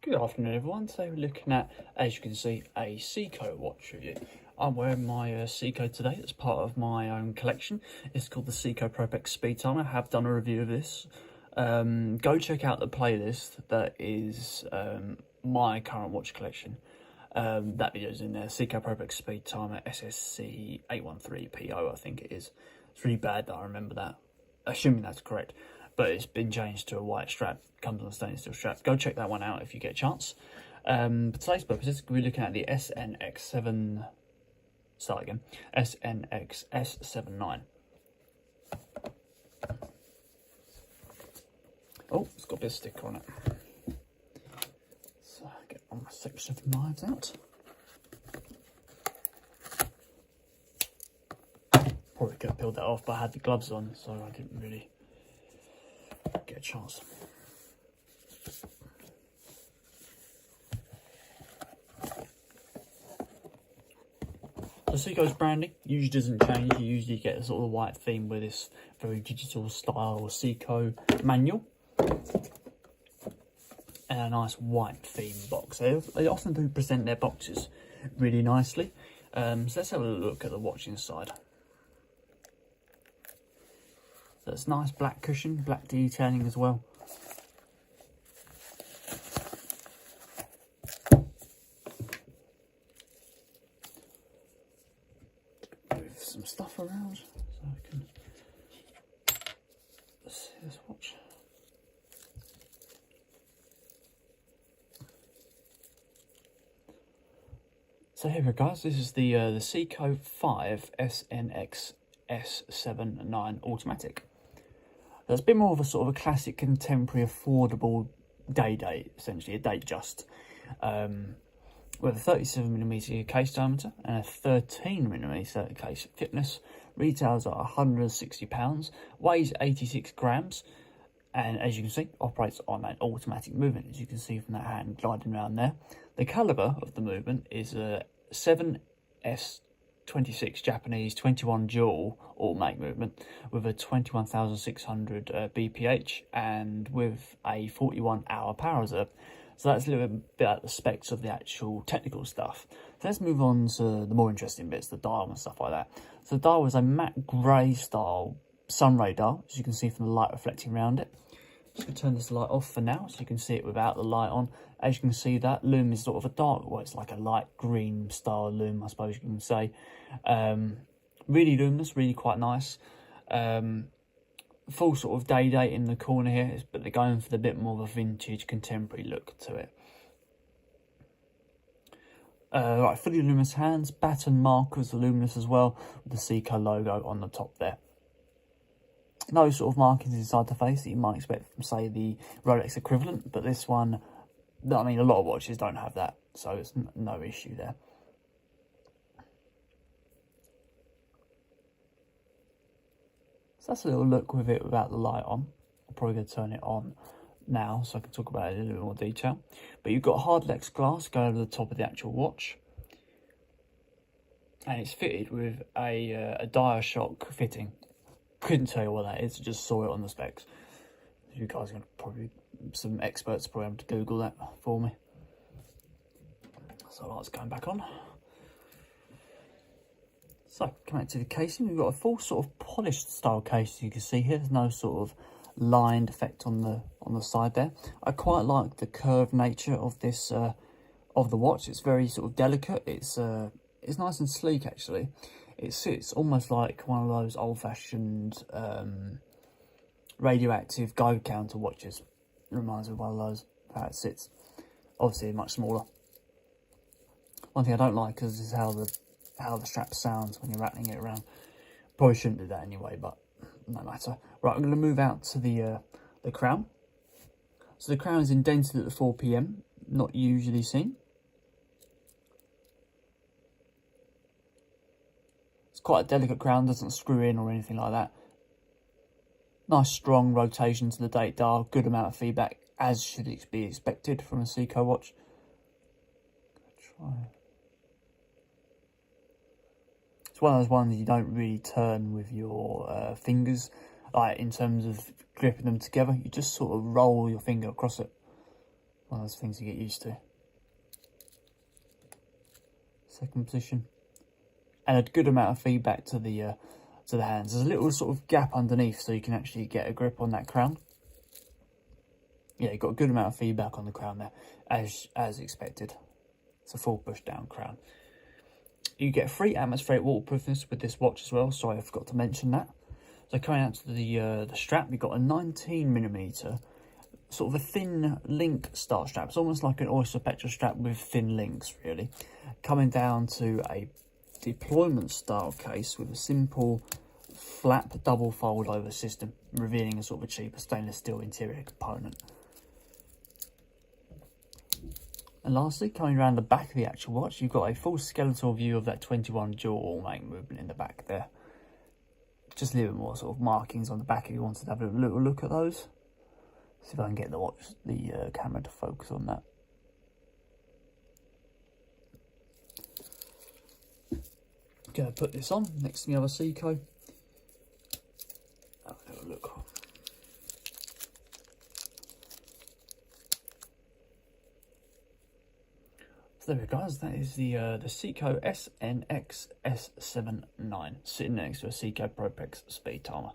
Good afternoon everyone. Today we're looking at, as you can see, a Seiko watch review. I'm wearing my Seiko today. It's part of my own collection. It's called the Seiko ProPEX Speed Timer. I have done a review of this. Go check out the playlist that is my current watch collection. That video's in there. Seiko ProPEX Speed Timer SSC 813PO, I think it is. It's really bad that I remember that. Assuming that's correct. But it's been changed to a white strap, comes on a stainless steel strap. Go check that one out if you get a chance. For today's purposes, we're looking at the SNX7, SNX S79. Oh, it's got a bit of sticker on it. So get all my section of knives out. Probably could have peeled that off, but I had the gloves on, so I didn't really get a chance. So Seiko's branding usually doesn't change. You usually get a sort of white theme with this very digital style Seiko manual and a nice white theme box. They often do present their boxes really nicely. So let's have a look at the watch inside. So it's nice black cushion, black detailing as well. Move some stuff around so I can see this watch. So here we go, guys. This is the Seiko 5 SNX S79 automatic. There's a bit more of a sort of a classic, contemporary, affordable day date, essentially a date just, with a 37mm case diameter and a 13mm case thickness. Retails at £160, weighs 86 grams, and as you can see, operates on an automatic movement. As you can see from that hand gliding around there, the caliber of the movement is a 7S26 Japanese 21 dual automatic movement with a 21,600 BPH and with a 41-hour power reserve. So that's a little bit about the specs of the actual technical stuff. So let's move on to the more interesting bits, the dial and stuff like that. So the dial is a matte grey style sun ray dial, as you can see from the light reflecting around it. Just going to turn this light off for now so you can see it without the light on. As you can see, that lume is sort of a dark, well, it's like a light green style lume, I suppose you can say. Really luminous, really quite nice. Full sort of day date in the corner here, but they're going for the bit more of a vintage contemporary look to it. Right, fully luminous hands, baton markers are luminous as well, with the Seiko logo on the top there. No sort of markings inside the face that you might expect from, say, the Rolex equivalent, but this one, I mean, a lot of watches don't have that, so it's no issue there. So that's a little look with it without the light on. I'm probably going to turn it on now so I can talk about it in a little more detail. But you've got hard Lex glass going over the top of the actual watch. And it's fitted with a Diashock fitting. Couldn't tell you what that is, just saw it on the specs. You guys are going to probably, some experts probably have to Google that for me. So light's going back on. So, coming back to the casing, we've got a full sort of polished style case, you can see here. There's no sort of lined effect on the side there. I quite like the curved nature of this of the watch. It's very sort of delicate. It's nice and sleek actually. It sits almost like one of those old-fashioned radioactive Geiger counter watches. It reminds me of one of those, how it sits. Obviously much smaller. One thing I don't like is how the strap sounds when you're rattling it around. Probably shouldn't do that anyway, but no matter. Right, I'm going to move out to the crown. So the crown is indented at the 4 PM, not usually seen. It's quite a delicate crown, doesn't screw in or anything like that. Nice strong rotation to the date dial, good amount of feedback, as should be expected from a Seiko watch. Try. It's one of those ones you don't really turn with your fingers, like in terms of gripping them together. You just sort of roll your finger across it. One of those things you get used to. Second position. And a good amount of feedback to the hands. There's a little sort of gap underneath so you can actually get a grip on that crown. Yeah, you've got a good amount of feedback on the crown there, as expected. It's a full push down crown. You get free atmospheric waterproofness with this watch as well. Sorry, I forgot to mention that. So coming out to the strap, you've got a 19mm, sort of a thin link style strap. It's almost like an oyster petrol strap with thin links, really. Coming down to a deployment style case with a simple flap double fold over system, revealing a sort of a cheaper stainless steel interior component. And lastly, coming around the back of the actual watch, you've got a full skeletal view of that 21 jewel ornament movement in the back there. Just a little bit more sort of markings on the back if you wanted to have a little look at those. See if I can get the camera to focus on that. Gonna put this on next to the other Seiko. Have a little look. So there we go, guys. That is the Seiko SNX S79 sitting next to a Seiko Propex speed timer.